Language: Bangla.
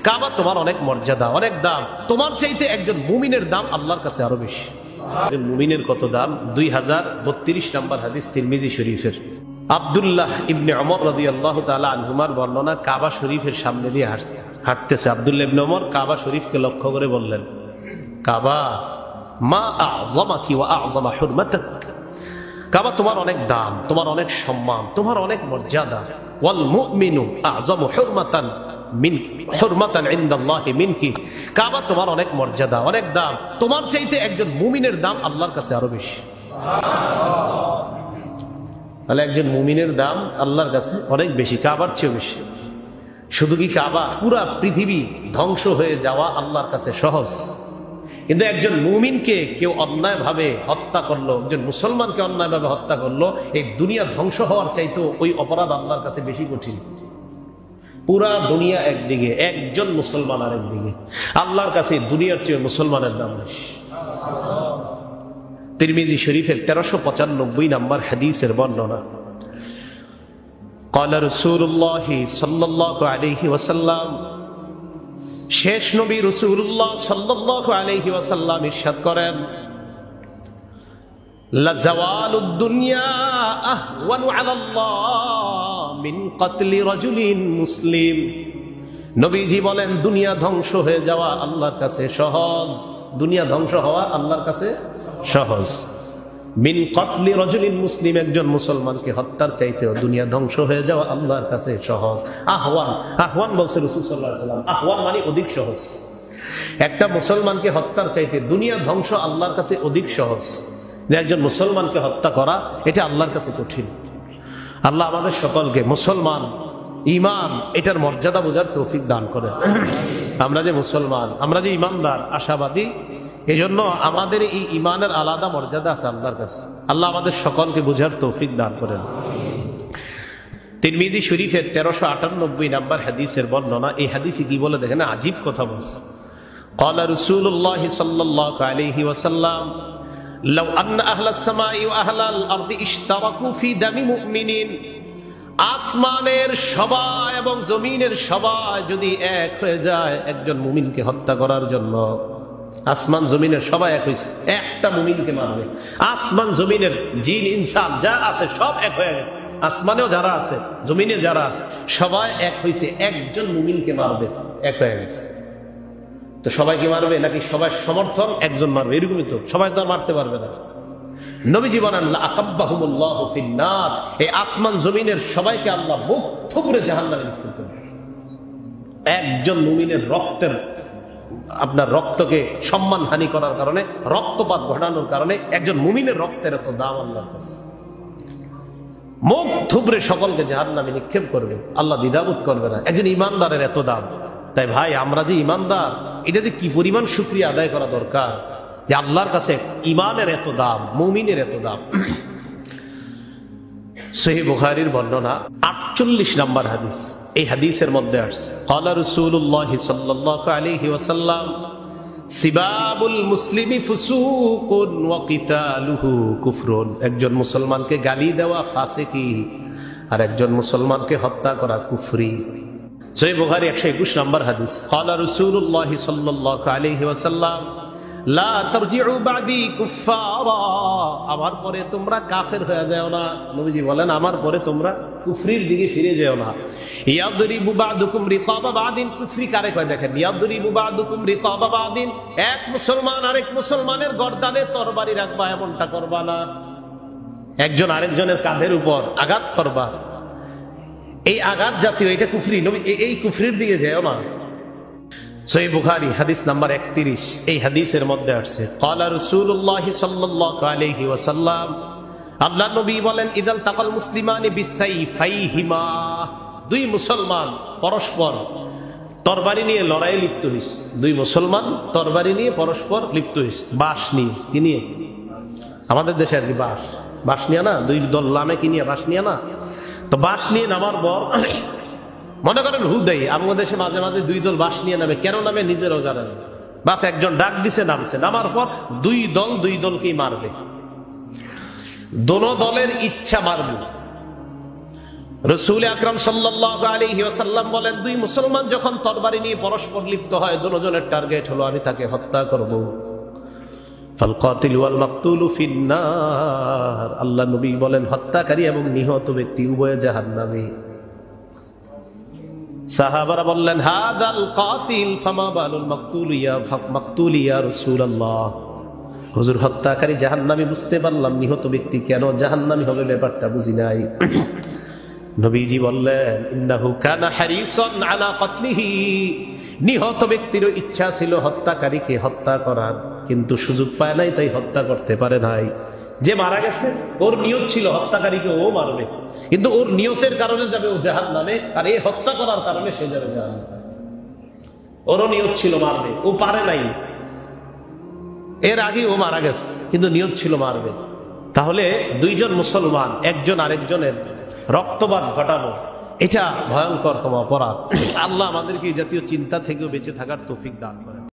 কাবা তোমার অনেক মর্যাদা, অনেক দাম। তোমার চাইতে একজন মুমিনের দাম আল্লাহর কাছে আরো বেশি। মুমিনের কত দাম? 2032 নম্বর হাদিস তিরমিজি শরীফের। আব্দুল্লাহ ইবনে ওমর রাদিয়াল্লাহু তাআলা আনহুমার বর্ণনা, কাবা শরীফের সামনে দিয়ে হাঁটতেছে আব্দুল্লাহ ইবনে ওমর। কাবা শরীফকে লক্ষ্য করে বললেন, কাবা মা আ'যামাকি ওয়া আ'যামা হুরমাতাক, কাবা তোমার অনেক দাম, তোমার অনেক সম্মান, তোমার অনেক মর্যাদা। ওয়াল মুমিনু আ'যামু হুরমাতান মিনকি হুরমাতান ইনদাল্লাহি মিনকি, কাবা তোমার অনেক মর্যাদা, অনেক দাম। তোমার চাইতে একজন মুমিনের দাম আল্লাহর কাছে আরো বেশি। তাহলে একজন মুমিনের দাম আল্লাহর কাছে অনেক বেশি, কাবার চেয়ে বেশি। শুধু কি কাবা, পুরা পৃথিবী ধ্বংস হয়ে যাওয়া আল্লাহর কাছে সহজ, কিন্তু একজন মুমিনকে কেউ অন্যায়ভাবে হত্যা করলো, একজন মুসলমানকে অন্যায়ভাবে হত্যা করলো, এই দুনিয়া ধ্বংস হওয়ার চাইতো ওই অপরাধ আল্লাহর কাছে বেশি কঠিন। পুরা দুনিয়া একদিকে, একজন মুসলমান আর একদিকে, আল্লাহর কাছে দুনিয়ার চেয়ে মুসলমানের দাম বেশি। তিরমিজি শরীফের 1395 নম্বর হাদিসের বর্ণনা, ক্বালা রাসূলুল্লাহ সাল্লাল্লাহু আলাইহি ওয়াসাল্লাম, শেষ নবী রাসূলুল্লাহ সাল্লাল্লাহু আলাইহি ওয়াসাল্লাম ইরশাদ করেন, লা যাওয়ালুদ দুনিয়া আহওয়ানু আলাল্লাহ মিন কতলি রাজুলিন মুসলিম। নবীজি বলেন, দুনিয়া ধ্বংস হয়ে যাওয়া আল্লাহর কাছে সহজ, দুনিয়া ধ্বংস হওয়া আল্লাহর কাছে সহজ। মিন কতলি রাজুলিন মুসলিম, একজন মুসলমানকে হত্যার চাইতেও দুনিয়া ধ্বংস হয়ে যাওয়া আল্লাহর কাছে সহজ। আহওয়ান, আহওয়ান বলছে রাসূল সাল্লাল্লাহু আলাইহি ওয়াসাল্লাম, আহওয়ান মানে অধিক সহজ। একটা মুসলমানকে হত্যার চাইতে দুনিয়া ধ্বংস আল্লাহর কাছে অধিক সহজ। একজন মুসলমানকে হত্যা করা এটা আল্লাহর কাছে কঠিন। আল্লাহ আমাদের সকলকে মুসলমান, ঈমান এটার মর্যাদা বোঝার তৌফিক দান করেন। আমরা যে মুসলমান, আমরা যে ঈমানদার, আশাবাদী, এই জন্য আমাদের এই ঈমানের আলাদা মর্যাদা আছে আল্লাহর কাছে। আল্লাহ আমাদের সকলকে বুঝার তৌফিক দান করেন। তিরমিজি শরীফের 1398 নম্বর হাদিসের বর্ণনা, এই হাদিসে কি বলে দেখেন, আজীব কথা বলছে। ক্বালা রাসূলুল্লাহ সাল্লাল্লাহু আলাইহি ওয়াসাল্লাম, লাউ আন্না আহলাস সামাই ওয়া আহলাল আরদি ইশতারাকু ফি দামি মুমিনিন, আসমানের সবাই এবং জমিনের সবাই যদি এক হয়ে যায় একজন মুমিনকে হত্যা করার জন্য, আসমান জমিনের সবাই এক হয়েছে, একটা মুমিনকে মারবে। আসমান জমিনের জিন ইনসান যা আছে সব এক হয়ে গেছে, আসমানেও যারা আছে জমিনে যারা আছে সবাই এক হয়েছে, একজন মুমিনকে মারবে, এক হয়ে গেছে। তো সবাইকে মারবে নাকি সবাই সমর্থন একজন মারবে? এরকমই তো, সবাই তো আর মারতে পারবে না। নবীজি বলেন, লা আকাব্বাহুমুল্লাহু ফিন্নার, এই আসমান জমিনের সবাইকে আল্লাহ মুখ থুবড়ে জাহান্নামে নিক্ষেপ করবে। একজন মুমিনের রক্তের, আপনার রক্তকে সম্মানহানি করার কারণে, রক্তপাত ঘটানোর কারণে একজন মুমিনের রক্তের এত দাম আল্লাহর কাছে। মুখ থুবড়ে সকলকে জাহান্নামে নিক্ষেপ করবে, আল্লাহ দ্বিধাবোধ করবে না। একজন ইমানদারের এত দাম। তাই ভাই, আমরা যে ইমানদার, এটা যে কি পরিমাণ শুকরিয়া আদায় করা দরকার যে আল্লাহর কাছে ঈমানের এত দাম, মুমিনের এত দাম। সহিহ বুখারীর বর্ণনা 48 নম্বর হাদিস, এই হাদিসের মধ্যে আসছে, ক্বালা রাসূলুল্লাহ সাল্লাল্লাহু আলাইহি ওয়াসাল্লাম, সিবাবুল মুসলিমি ফুসুকুন ওয়া কিতালুহু কুফরুন, একজন মুসলমানকে গালি দেওয়া ফাসিকি, আর একজন মুসলমানকে হত্যা করা কুফরি। সহিহ বুখারী 121 নম্বর হাদিস, ক্বালা রাসূলুল্লাহ সাল্লাল্লাহু আলাইহি ওয়াসাল্লাম, লা তারজিউ বাদি কুফারা, আমার পরে তোমরা কাফের হয়ে যাও না। নবীজি বলেন, আমার পরে তোমরা কুফরির দিকে ফিরে যাও না। ইয়াদরিবু বাদুকুম রিকাবা বাদিন, কুফরি কারে কয় দেখেন, ইয়াদরিবু বাদুকুম রিকাবা বাদিন, এক মুসলমান আরেক মুসলমানের গর্দানে তরবারি রাখবা, এমনটা করবা না। একজন আরেকজনের কাঁধের উপর আঘাত করবা, এই আঘাত জাতীয়, এটা কুফরি। নবী এই কুফরির দিকে যাও না। সহিহ বুখারী হাদিস নাম্বার 31, এই হাদিসের মধ্যে আসছে, ক্বালা রাসূলুল্লাহ সাল্লাল্লাহু আলাইহি ওয়াসাল্লাম, আল্লাহ নবী বলেন, ইদাল তাকাল মুসলিমানি বিসাইফাইহিমা, দুই মুসলমান পরস্পর তরবারি নিয়ে লড়াইয়ে লিপ্ত হইছে। দুই মুসলমান তরবারি নিয়ে পরস্পর লিপ্ত হইছে, বাঁশ নিয়ে। কি নিয়ে? আমাদের দেশে আর কি বাঁশ নিয়ে না, দুই দল নামে কি নিয়ে, বাঁশ নিয়ে না। তো বাঁশ নিয়ে নামার পর মনে করেন হুদাই, আমাদের দেশে মাঝে মাঝে দুই দল বাঁশ নিয়ে নামে, কেন নামে নিজেরাও জানেন। বাস একজন ডাক দিছে, নামছে, নামার পর দুই দলকেই মারবে, দোনো দলের ইচ্ছা মারবে। রাসূল আকরাম সাল্লাল্লাহু আলাইহি ওয়াসাল্লাম বলেন, দুই মুসলমান যখন তরবারি নিয়ে পরস্পর লিপ্ত হয়, দুজনের টার্গেট হলো আমি তাকে হত্যা করব। ফাল কাতিল ওয়াল মাকতুলু ফিন্নার, আল্লাহ নবী বলেন হত্যাকারী এবং নিহত ব্যক্তি উভয়ে জাহান্নামী। সাহাবারা বললেন, হাদাল কাতিল ফামা বালুল মাকতুল ইয়া রাসূলুল্লাহ। হুজুর, হত্যাকারী জাহান্নামী বুঝতে পারলাম, নিহত ব্যক্তি কেন জাহান্নামী হবে ব্যাপারটা বুঝি নাই। নবীজি বললেন, ইন্নাহু কানা হারিসান আলা কাতলিহি, নিহত ব্যক্তিরও ইচ্ছা ছিল হত্যাকারীকে হত্যা করার, কিন্তু সুযোগ পায় নাই, তাই হত্যা করতে পারে নাই। যে মারা গেছে ওর নিয়ত ছিল হত্যাকারীকে ও মারবে, কিন্তু ওর নিয়তের কারণে যাবে ও জাহান্নামে, আর এই হত্যা করার কারণে সে যাবে জাহান্নামে। ওরও নিয়ত ছিল মারবে, ও পারে নাই, এর আগে ও মারা গেছে, কিন্তু নিয়ত ছিল মারবে। তাহলে দুইজন মুসলমান একজন আরেকজনের রক্তপাত ঘটানো, এটা ভয়ঙ্করতম অপরাধ। আল্লাহ আমাদেরকে এই জাতীয় চিন্তা থেকেও বেঁচে থাকার তৌফিক দান করেন।